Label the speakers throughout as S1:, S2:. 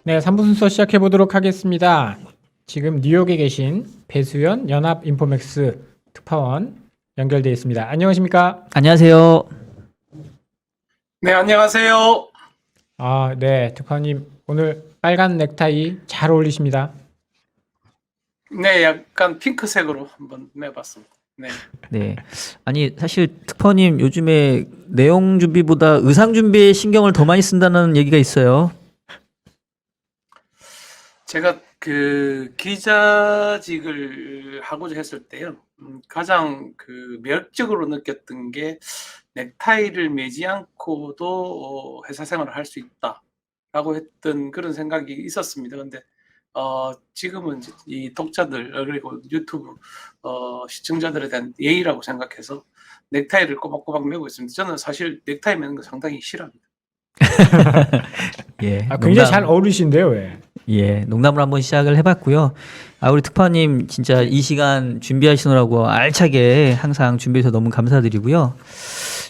S1: 네, 3부 순서 시작해 보도록 하겠습니다. 지금 뉴욕에 계신 배수연 연합인포맥스 특파원 연결되어 있습니다. 안녕하십니까?
S2: 안녕하세요.
S3: 네, 안녕하세요.
S1: 네, 특파원님 오늘 빨간 넥타이 잘 어울리십니다.
S3: 네, 약간 핑크색으로 한번 내봤습니다. 네.
S2: 네. 아니, 사실 특파원님 요즘에 내용 준비보다 의상 준비에 신경을 더 많이 쓴다는 얘기가 있어요.
S3: 제가 그 기자직을 하고자 했을 때요. 가장 그 매력적으로 느꼈던 게 넥타이를 매지 않고도 회사 생활을 할 수 있다라고 했던 그런 생각이 있었습니다. 근데 지금은 이제 이 독자들 그리고 유튜브 시청자들에 대한 예의라고 생각해서 넥타이를 꼬박꼬박 매고 있습니다. 저는 사실 넥타이 매는 거 상당히 싫어합니다.
S2: 예.
S1: 굉장히 잘 어울리신데요, 왜?
S2: 예, 농담으로 한번 시작을 해봤고요. 우리 특파원님 진짜 이 시간 준비하시느라고 알차게 항상 준비해서 너무 감사드리고요.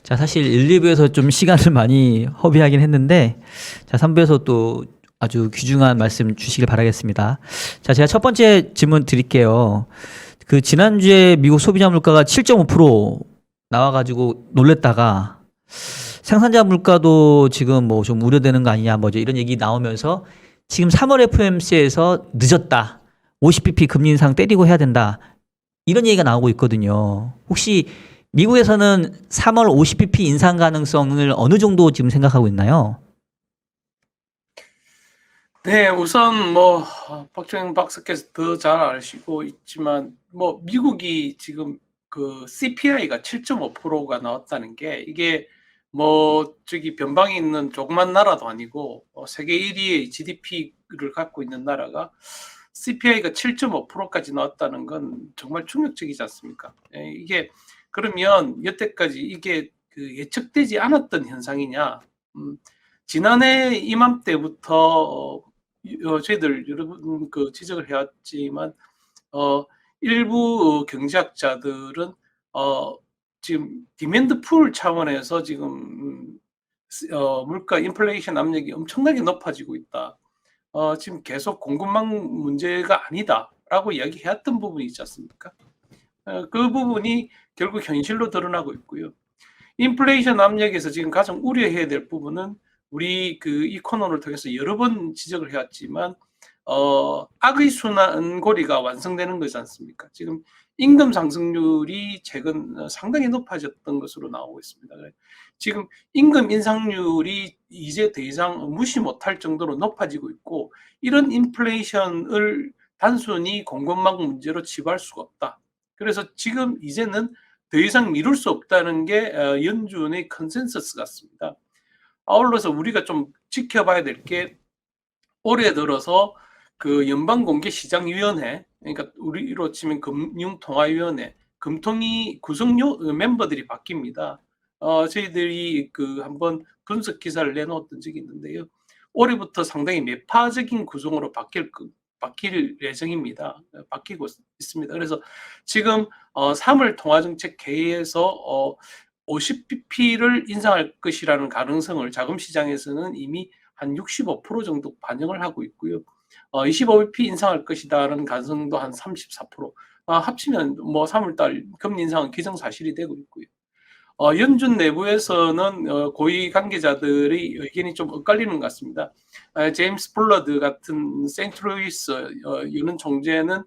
S2: 자, 사실 1, 2부에서 좀 시간을 많이 허비하긴 했는데, 자, 3부에서 또 아주 귀중한 말씀 주시길 바라겠습니다. 자, 제가 첫 번째 질문 드릴게요. 그 지난주에 미국 소비자 물가가 7.5% 나와가지고 놀랬다가 생산자 물가도 지금 뭐 좀 우려되는 거 아니냐, 뭐죠 이런 얘기 나오면서 지금 3월 FOMC에서 늦었다. 50bp 금리 인상 때리고 해야 된다. 이런 얘기가 나오고 있거든요. 혹시 미국에서는 3월 50bp 인상 가능성을 어느 정도 지금 생각하고 있나요?
S3: 네, 우선 뭐 박정영 박사께서 더 잘 아시고 있지만 뭐 미국이 지금 그 CPI가 7.5%가 나왔다는 게 이게 뭐 저기 변방에 있는 조그만 나라도 아니고 세계 1위의 GDP를 갖고 있는 나라가 CPI가 7.5%까지 나왔다는 건 정말 충격적이지 않습니까? 이게 그러면 여태까지 이게 그 예측되지 않았던 현상이냐? 지난해 이맘때부터 저희들 여러분 그 지적을 해왔지만 일부 경제학자들은 지금 디맨드 풀 차원에서 지금 물가 인플레이션 압력이 엄청나게 높아지고 있다. 지금 계속 공급망 문제가 아니다라고 이야기해왔던 부분이 있지 않습니까? 그 부분이 결국 현실로 드러나고 있고요. 인플레이션 압력에서 지금 가장 우려해야 될 부분은 우리 그 이 코너를 통해서 여러 번 지적을 해왔지만 악의 순환고리가 완성되는 거지 않습니까? 지금 임금 상승률이 최근 상당히 높아졌던 것으로 나오고 있습니다. 지금 임금 인상률이 이제 더 이상 무시 못할 정도로 높아지고 있고 이런 인플레이션을 단순히 공급망 문제로 치부할 수가 없다. 그래서 지금 이제는 더 이상 미룰 수 없다는 게 연준의 컨센서스 같습니다. 아울러서 우리가 좀 지켜봐야 될 게 올해 들어서 그 연방공개시장위원회, 그러니까 우리로 치면 금융통화위원회, 금통위 구성요 멤버들이 바뀝니다. 저희들이 그 한번 분석 기사를 내놓았던 적이 있는데요. 올해부터 상당히 매파적인 구성으로 바뀔 예정입니다. 바뀌고 있습니다. 그래서 지금 3월 통화정책회의에서 50bp를 인상할 것이라는 가능성을 자금시장에서는 이미 한 65% 정도 반영을 하고 있고요. 25bp 인상할 것이다라는 가능성도 한 34%. 합치면 뭐 3월달 금리 인상은 기정사실이 되고 있고요. 연준 내부에서는 고위 관계자들의 의견이 좀 엇갈리는 것 같습니다. 제임스 블러드 같은 세인트루이스 연은 총재는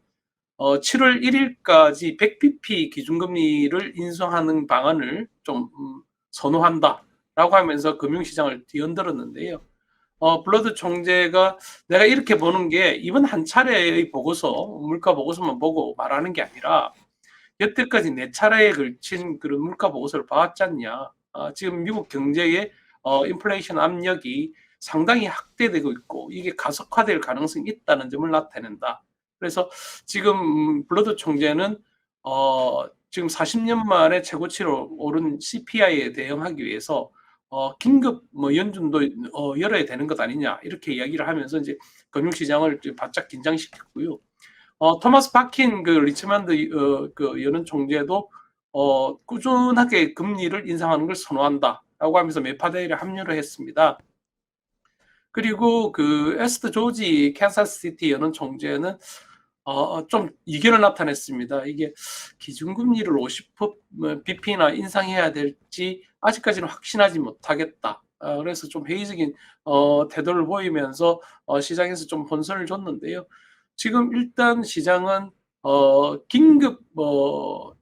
S3: 7월 1일까지 100bp 기준금리를 인상하는 방안을 좀 선호한다라고 하면서 금융시장을 뒤흔들었는데요. 블러드 총재가 내가 이렇게 보는 게 이번 한 차례의 보고서, 물가 보고서만 보고 말하는 게 아니라 여태까지 4차례에 걸친 그런 물가 보고서를 봐왔지 않냐. 지금 미국 경제의 인플레이션 압력이 상당히 확대되고 있고 이게 가속화될 가능성이 있다는 점을 나타낸다. 그래서 지금 블러드 총재는 지금 40년 만에 최고치로 오른 CPI에 대응하기 위해서 긴급 뭐 연준도 열어야 되는 것 아니냐 이렇게 이야기를 하면서 이제 금융시장을 바짝 긴장시켰고요. 토마스 파킨 그 리처먼드 그 연은 총재도 꾸준하게 금리를 인상하는 걸 선호한다라고 하면서 매파대회에 합류를 했습니다. 그리고 그 에스트 조지 캔사스시티 연은 총재는 좀 이견을 나타냈습니다. 이게 기준금리를 50bp나 인상해야 될지 아직까지는 확신하지 못하겠다. 그래서 좀 회의적인 태도를 보이면서 시장에서 좀 혼선을 줬는데요. 지금 일단 시장은 긴급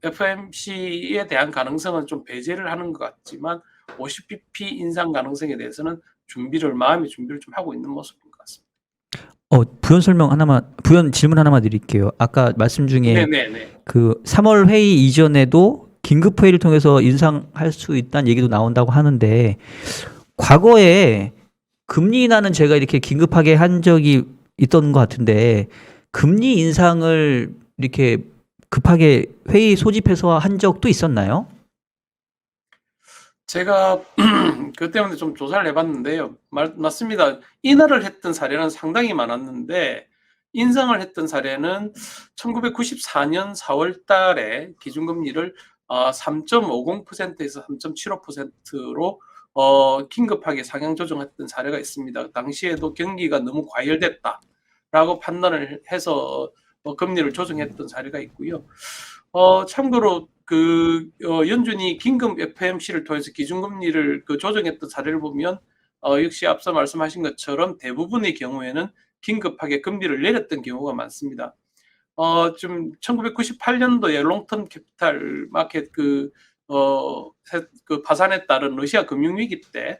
S3: FOMC에 대한 가능성은 좀 배제를 하는 것 같지만 50bp 인상 가능성에 대해서는 마음의 준비를 좀 하고 있는 모습인 것 같습니다.
S2: 부연 질문 하나만 드릴게요. 아까 말씀 중에
S3: 네네네.
S2: 그 3월 회의 이전에도 긴급 회의를 통해서 인상할 수 있다는 얘기도 나온다고 하는데, 과거에 금리 인하는 제가 이렇게 긴급하게 한 적이 있던 것 같은데, 금리 인상을 이렇게 급하게 회의 소집해서 한 적도 있었나요?
S3: 제가 그 때문에 좀 조사를 해봤는데요. 맞습니다. 인하를 했던 사례는 상당히 많았는데 인상을 했던 사례는 1994년 4월 달에 기준금리를 3.50%에서 3.75%로 긴급하게 상향 조정했던 사례가 있습니다. 당시에도 경기가 너무 과열됐다라고 판단을 해서 금리를 조정했던 사례가 있고요. 참고로 연준이 긴급 FOMC를 통해서 기준금리를 조정했던 사례를 보면 역시 앞서 말씀하신 것처럼 대부분의 경우에는 긴급하게 금리를 내렸던 경우가 많습니다. 좀 1998년도에 롱텀 캐피탈 마켓 파산에 따른 러시아 금융위기 때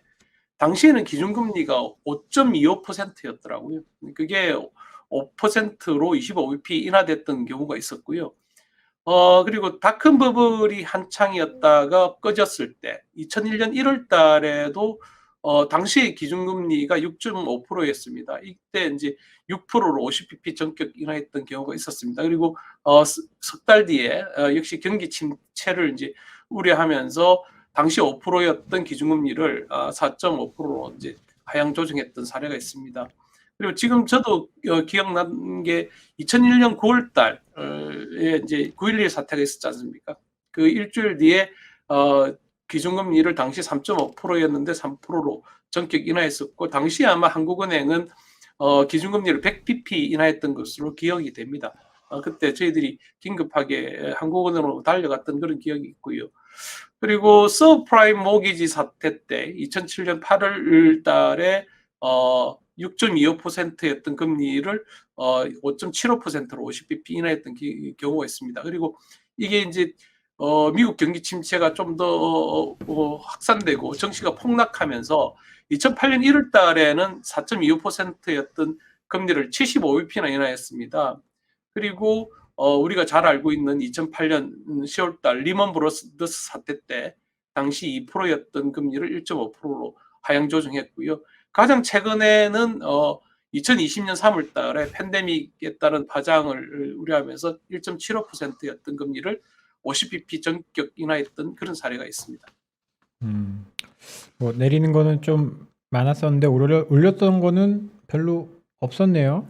S3: 당시에는 기준금리가 5.25%였더라고요. 그게 5%로 25bp 인하됐던 경우가 있었고요. 그리고 닷컴 버블이 한창이었다가 꺼졌을 때 2001년 1월 달에도 당시 기준금리가 6.5%였습니다. 이때 이제 6%로 50bp 전격 인하했던 경우가 있었습니다. 그리고 석 달 뒤에 역시 경기 침체를 이제 우려하면서 당시 5%였던 기준금리를 4.5%로 이제 하향 조정했던 사례가 있습니다. 그리고 지금 저도 기억나는 게 2001년 9월 달에 이제 9.11 사태가 있었지 않습니까? 그 일주일 뒤에 기준금리를 당시 3.5%였는데 3%로 전격 인하했었고 당시 아마 한국은행은 기준금리를 100bp 인하했던 것으로 기억이 됩니다. 그때 저희들이 긴급하게 한국은행으로 달려갔던 그런 기억이 있고요. 그리고 서브프라임 모기지 사태 때 2007년 8월 달에 6.25%였던 금리를 5.75%로 50bp 인하했던 경우가 있습니다. 그리고 이게 이제 미국 경기 침체가 좀 더 확산되고 증시가 폭락하면서 2008년 1월 달에는 4.25%였던 금리를 75bp나 인하했습니다. 그리고 우리가 잘 알고 있는 2008년 10월 달 리먼 브러더스 사태 때 당시 2%였던 금리를 1.5%로 하향 조정했고요. 가장 최근에는 2020년 3월 달에 팬데믹에 따른 파장을 우려하면서 1.75%였던 금리를 50bp 전격 인하했던 그런 사례가 있습니다.
S1: 뭐 내리는 거는 좀 많았었는데 올렸던 거는 별로 없었네요.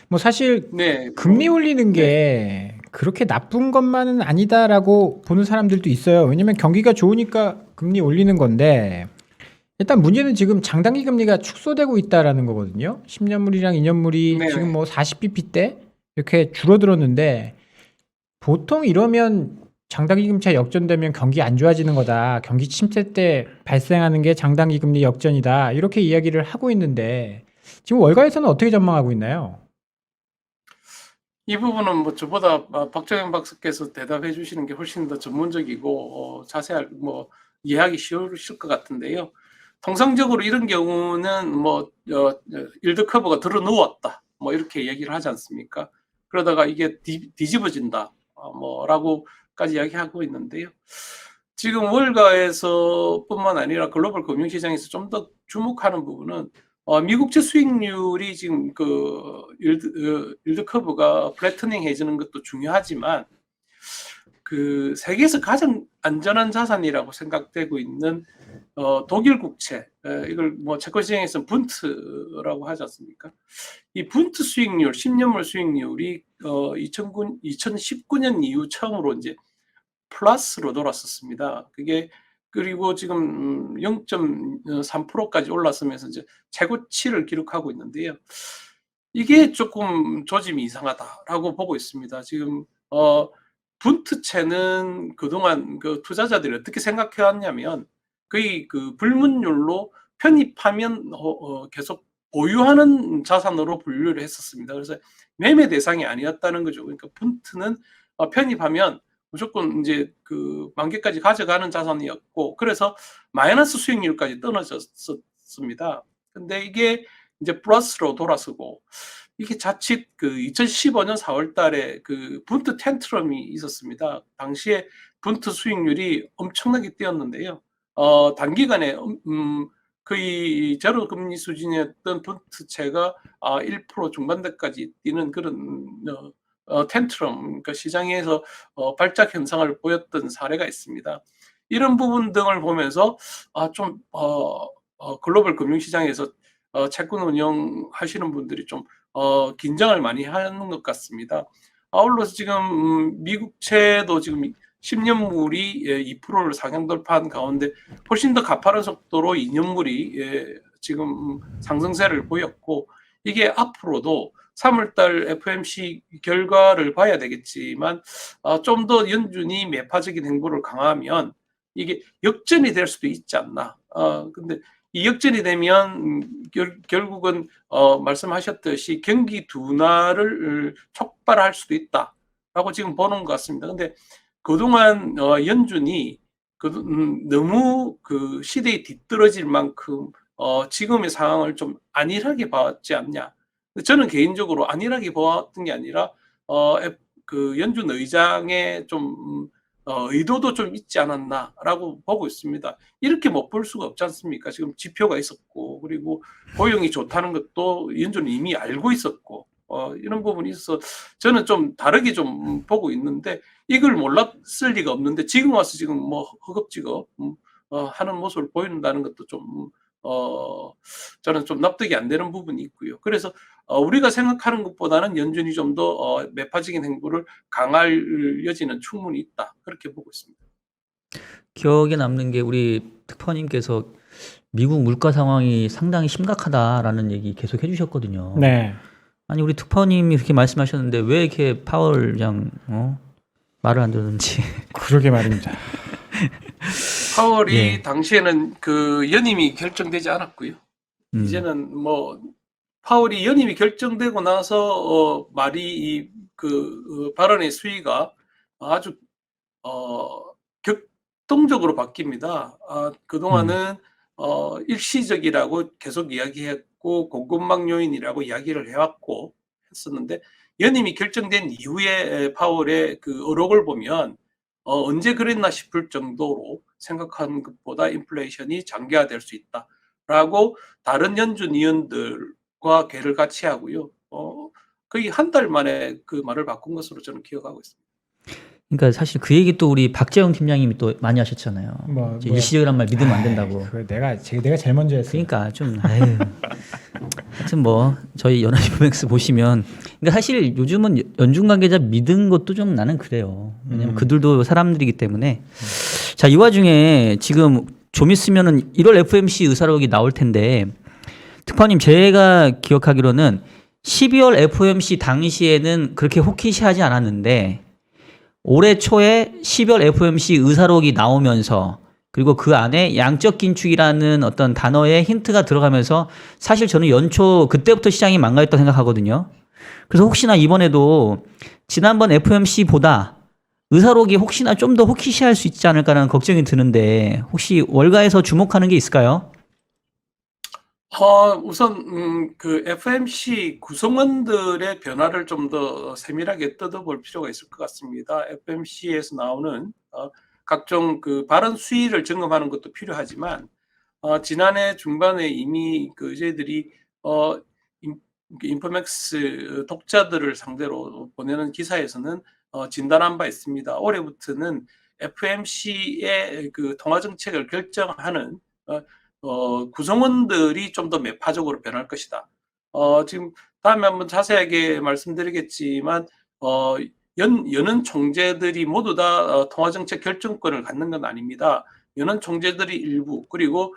S1: 뭐 사실
S3: 네,
S1: 금리 올리는 게 그렇게 나쁜 것만은 아니다라고 보는 사람들도 있어요. 왜냐면 경기가 좋으니까 금리 올리는 건데 일단 문제는 지금 장단기 금리가 축소되고 있다라는 거거든요. 10년물이랑 2년물이
S3: 네네.
S1: 지금 뭐 40bp대 이렇게 줄어들었는데 보통 이러면 장단기 금리가 역전되면 경기 안 좋아지는 거다. 경기 침체 때 발생하는 게 장단기 금리 역전이다. 이렇게 이야기를 하고 있는데 지금 월가에서는 어떻게 전망하고 있나요?
S3: 이 부분은 뭐 저보다 박정현 박사께서 대답해 주시는 게 훨씬 더 전문적이고 자세하게 뭐 이해하기 쉬우실 것 같은데요. 통상적으로 이런 경우는 뭐 일드 커브가 들어 누웠다 뭐 이렇게 얘기를 하지 않습니까? 그러다가 이게 뒤집어진다 뭐라고까지 이야기하고 있는데요. 지금 월가에서뿐만 아니라 글로벌 금융시장에서 좀 더 주목하는 부분은 미국채 수익률이 지금 일드 커브가 플래트닝 해지는 것도 중요하지만 그 세계에서 가장 안전한 자산이라고 생각되고 있는 독일 국채 이걸 뭐 채권 시장에서는 분트라고 하지 않습니까? 이 분트 수익률, 10년물 수익률이 2019년 이후 처음으로 이제 플러스로 돌았었습니다. 그게 그리고 지금 0.3%까지 올랐으면서 이제 최고치를 기록하고 있는데요. 이게 조금 조짐이 이상하다라고 보고 있습니다. 지금 분트체는 그동안 그 투자자들이 어떻게 생각해 왔냐면 거의 그 불문율로 편입하면 계속 보유하는 자산으로 분류를 했었습니다. 그래서 매매 대상이 아니었다는 거죠. 그러니까 분트는 편입하면 무조건 이제 그 만기까지 가져가는 자산이었고, 그래서 마이너스 수익률까지 떨어졌습니다. 근데 이게 이제 플러스로 돌아서고, 이게 자칫 그 2015년 4월 달에 그 분트 텐트럼이 있었습니다. 당시에 분트 수익률이 엄청나게 뛰었는데요. 단기간에 거의 제로 금리 수준이었던 분트채가 1% 중반대까지 뛰는 그런 텐트럼, 그러니까 시장에서 발작 현상을 보였던 사례가 있습니다. 이런 부분 등을 보면서 좀 글로벌 금융시장에서 채권 운영하시는 분들이 좀 긴장을 많이 하는 것 같습니다. 아울러서 지금 미국채도 지금 10년물이 2%를 상향 돌파한 가운데 훨씬 더 가파른 속도로 2년물이 지금 상승세를 보였고, 이게 앞으로도 3월달 FOMC 결과를 봐야 되겠지만 좀 더 연준이 매파적인 행보를 강화하면 이게 역전이 될 수도 있지 않나. 근데 이 역전이 되면 결국은 말씀하셨듯이 경기 둔화를 촉발할 수도 있다라고 지금 보는 것 같습니다. 근데 그동안 연준이 너무 그 시대에 뒤떨어질 만큼 지금의 상황을 좀 안일하게 봤지 않냐. 저는 개인적으로 안일하게 봤던 게 아니라 그 연준 의장의 좀 의도도 좀 있지 않았나라고 보고 있습니다. 이렇게 못 볼 수가 없지 않습니까? 지금 지표가 있었고, 그리고 고용이 좋다는 것도 연준이 이미 알고 있었고, 이런 부분이 있어서 저는 좀 다르게 좀 보고 있는데, 이걸 몰랐을 리가 없는데 지금 와서 지금 뭐 허겁지겁 하는 모습을 보인다는 것도 좀 저는 좀 납득이 안 되는 부분이 있고요. 그래서 우리가 생각하는 것보다는 연준이 좀 더 매파적인 행보를 강할 여지는 충분히 있다, 그렇게 보고 있습니다.
S2: 기억에 남는 게 우리 특파님께서 미국 물가 상황이 상당히 심각하다라는 얘기 계속 해주셨거든요.
S1: 네.
S2: 아니 우리 특파님이 그렇게 말씀하셨는데 왜 이렇게 파월 의장 말을 안 듣는지.
S1: 그러게 말입니다.
S3: 파월이
S2: 예.
S3: 당시에는 그 연임이 결정되지 않았고요. 이제는 뭐 파월이 연임이 결정되고 나서 말이 그 발언의 수위가 아주 격동적으로 바뀝니다. 그동안은 일시적이라고 계속 이야기했고 공급망 요인이라고 이야기를 해왔고 했었는데, 연임이 결정된 이후에 파월의 그 어록을 보면 언제 그랬나 싶을 정도로 생각하는 것보다 인플레이션이 장기화될 수 있다라고 다른 연준 위원들과 궤를 같이 하고요. 거의 한 달 만에 그 말을 바꾼 것으로 저는 기억하고 있습니다.
S2: 그러니까 사실 그 얘기 또 우리 박재영 팀장님이 또 많이 하셨잖아요.
S1: 뭐,
S2: 이제
S1: 뭐.
S2: 일시적이란 말 믿으면 안 된다고.
S1: 그거 내가 제일 먼저 했어요.
S2: 그러니까 좀 하여튼 뭐 저희 연합뉴스맥스 보시면, 그러니까 사실 요즘은 연준 관계자 믿은 것도 좀 나는 그래요. 왜냐면 그들도 사람들이기 때문에. 자, 이 와중에 지금 좀 있으면은 1월 FOMC 의사록이 나올 텐데, 특파님 제가 기억하기로는 12월 FOMC 당시에는 그렇게 호키시하지 않았는데 올해 초에 12월 FOMC 의사록이 나오면서, 그리고 그 안에 양적 긴축이라는 어떤 단어의 힌트가 들어가면서 사실 저는 연초 그때부터 시장이 망가졌다고 생각하거든요. 그래서 혹시나 이번에도 지난번 FOMC보다 의사록이 혹시나 좀 더 호키시할 수 있지 않을까라는 걱정이 드는데, 혹시 월가에서 주목하는 게 있을까요?
S3: 우선 그 FOMC 구성원들의 변화를 좀 더 세밀하게 뜯어볼 필요가 있을 것 같습니다. FOMC에서 나오는 각종 그 발언 수위를 점검하는 것도 필요하지만, 지난해 중반에 이미 그 저희들이 인포맥스 독자들을 상대로 보내는 기사에서는 진단한 바 있습니다. 올해부터는 FOMC의 그 통화 정책을 결정하는 구성원들이 좀 더 매파적으로 변할 것이다. 지금 다음에 한번 자세하게 말씀드리겠지만 여는 총재들이 모두 다 통화정책 결정권을 갖는 건 아닙니다. 연헌 총재들이 일부, 그리고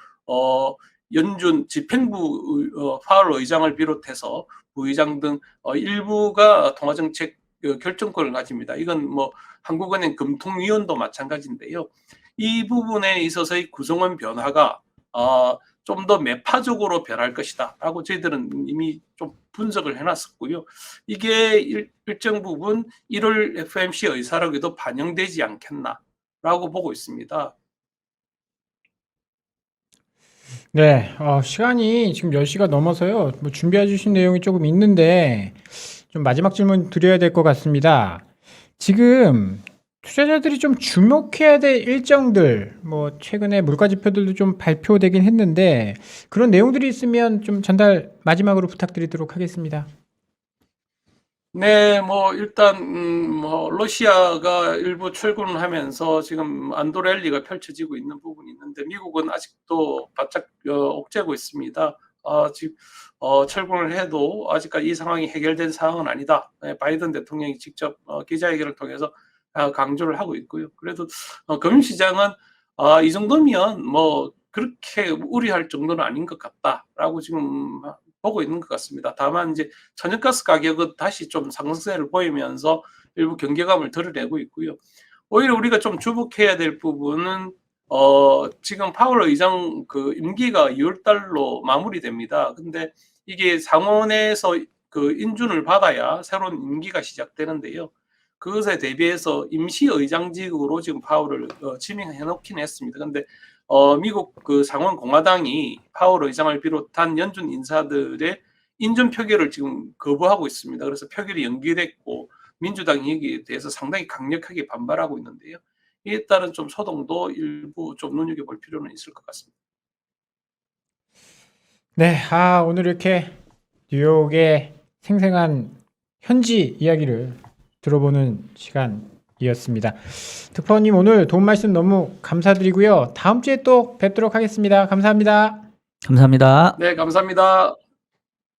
S3: 연준 집행부 파월 의장을 비롯해서 부의장 등 일부가 통화정책 결정권을 가집니다. 이건 뭐 한국은행 금통위원도 마찬가지인데요. 이 부분에 있어서의 구성원 변화가 좀 더 매파적으로 변할 것이다라고 저희들은 이미 좀 분석을 해놨었고요. 이게 일정 부분 1월 FOMC 의사록에도 반영되지 않겠나라고 보고 있습니다.
S1: 네, 시간이 지금 10시가 넘어서요. 뭐 준비해 주신 내용이 조금 있는데 좀 마지막 질문 드려야 될 것 같습니다. 지금 투자자들이 좀 주목해야 될 일정들, 뭐 최근에 물가 지표들도 좀 발표되긴 했는데 그런 내용들이 있으면 좀 전달 마지막으로 부탁드리도록 하겠습니다.
S3: 네, 뭐 일단 뭐 러시아가 일부 출군을 하면서 지금 안도 랠리가 펼쳐지고 있는 부분이 있는데 미국은 아직도 바짝 옥죄고 있습니다. 지금 철군을 해도 아직까지 이 상황이 해결된 상황은 아니다. 네, 바이든 대통령이 직접 기자회견을 통해서 강조를 하고 있고요. 그래도 금융시장은 이 정도면 뭐 그렇게 우려할 정도는 아닌 것 같다라고 지금 보고 있는 것 같습니다. 다만 이제 천연가스 가격은 다시 좀 상승세를 보이면서 일부 경계감을 드러내고 있고요. 오히려 우리가 좀 주목해야 될 부분은 지금 파월 의장 그 임기가 2월 달로 마무리됩니다. 근데 이게 상원에서 그 인준을 받아야 새로운 임기가 시작되는데요. 그것에 대비해서 임시 의장직으로 지금 파월을 지명해 놓긴 했습니다. 근데 미국 그 상원 공화당이 파월 의장을 비롯한 연준 인사들의 인준 표결을 지금 거부하고 있습니다. 그래서 표결이 연기됐고 민주당이 여기에 대해서 상당히 강력하게 반발하고 있는데요. 이에 따른 좀 소동도 일부 좀 눈여겨볼 필요는 있을 것 같습니다.
S1: 네, 오늘 이렇게 뉴욕의 생생한 현지 이야기를 들어보는 시간이었습니다. 특파원님 오늘 도움 말씀 너무 감사드리고요. 다음 주에 또 뵙도록 하겠습니다. 감사합니다.
S2: 감사합니다.
S3: 네, 감사합니다.